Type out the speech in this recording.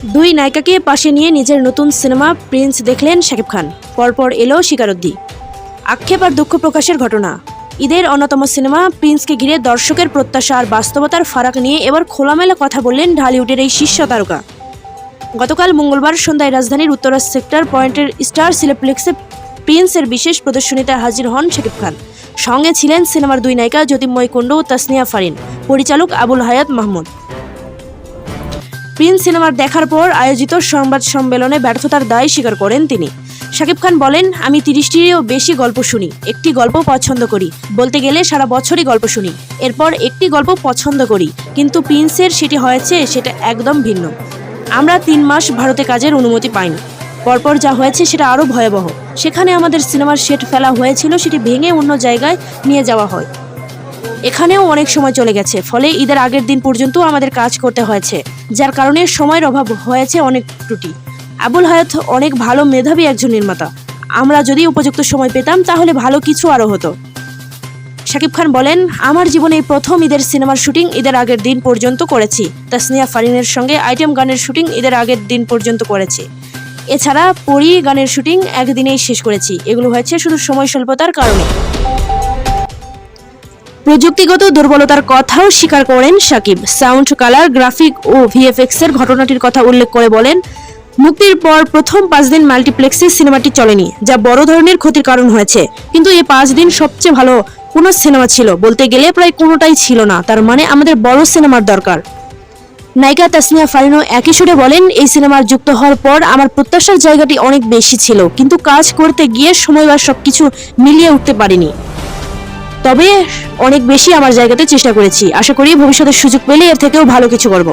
দুই নায়িকাকে পাশে নিয়ে নিজের নতুন সিনেমা প্রিন্স দেখলেন শাকিব খান। পরপর এলো স্বীকারোক্তি, আক্ষেপ আর দুঃখ প্রকাশের ঘটনা। ঈদের অন্যতম সিনেমা প্রিন্সকে ঘিরে দর্শকের প্রত্যাশা আর বাস্তবতার ফারাক নিয়ে এবার খোলামেলা কথা বললেন ঢালিউডের এই শীর্ষ তারকা। গতকাল মঙ্গলবার সন্ধ্যায় রাজধানীর উত্তরা সেক্টর পয়েন্টের স্টার সিনেপ্লেক্সে প্রিন্সের বিশেষ প্রদর্শনীতে হাজির হন শাকিব খান। সঙ্গে ছিলেন সিনেমার দুই নায়িকা জ্যোতির্ময় কুণ্ডু ও তাসনিয়া ফারিন, পরিচালক আবুল হায়াত মাহমুদ। প্রিন্স সিনেমার দেখার পর আয়োজিত সংবাদ সম্মেলনে ব্যর্থতার দায় স্বীকার করেন তিনি। শাকিব খান বলেন, আমি 30টিরও বেশি গল্প শুনি, একটি গল্প পছন্দ করি, বলতে গেলে সারা বছরই গল্প শুনি, এরপর একটি গল্প পছন্দ করি, কিন্তু প্রিন্সের সেটি হয়েছে সেটা একদম ভিন্ন। আমরা 3 মাস ভারতে কাজের অনুমতি পাইনি, পরপর যা হয়েছে সেটা আরও ভয়াবহ। সেখানে আমাদের সিনেমার সেট ফেলা হয়েছিল, সেটি ভেঙে অন্য জায়গায় নিয়ে যাওয়া হয়। এখানেও অনেক সময় চলে গেছে, ফলে ঈদের আগের দিন পর্যন্ত আমাদের কাজ করতে হয়েছে, যার কারণে সময়ের অভাব হয়েছে, অনেক ত্রুটি। আবুল হায়াত অনেক ভালো মেধাবী একজন নির্মাতা, আমরা যদি উপযুক্ত সময় পেতাম তাহলে ভালো কিছু আরও হতো। শাকিব খান বলেন, আমার জীবনে এই প্রথম ঈদের সিনেমার শুটিং ঈদের আগের দিন পর্যন্ত করেছি। তাসনিয়া ফারিনের সঙ্গে আইটেম গানের শুটিং ঈদের আগের দিন পর্যন্ত করেছি। এছাড়া পরী গানের শুটিং একদিনেই শেষ করেছি। এগুলো হয়েছে শুধু সময় স্বল্পতার কারণে। প্রযুক্তিগত দুর্বলতার কথাও স্বীকার করেন শাকিব। সাউন্ড, কালার, গ্রাফিক ও ভিএফএক্স এর ঘটনাটির কথা উল্লেখ করে বলেন, মুক্তির পর প্রথম 5 দিন মাল্টিপ্লেক্সে সিনেমাটি চলেনি, যা বড় ধরনের ক্ষতির কারণ হয়েছে। কিন্তু এই 5 দিন সবচেয়ে ভালো কোনো সিনেমা ছিল বলতে গেলে প্রায় কোনোটাই ছিল না। তার মানে আমাদের বড় সিনেমার দরকার। নায়িকা তাসনিয়া ফারিনও একই সুরে বলেন, এই সিনেমার যুক্ত হওয়ার পর আমার প্রত্যাশার জায়গাটি অনেক বেশি ছিল, কিন্তু কাজ করতে গিয়ে সময় বা সবকিছু মিলিয়ে উঠতে পারিনি। তবে অনেক বেশি আমার জায়গাতে চেষ্টা করেছি। আশা করি ভবিষ্যতে সুযোগ পেলে এর থেকেও ভালো কিছু করব।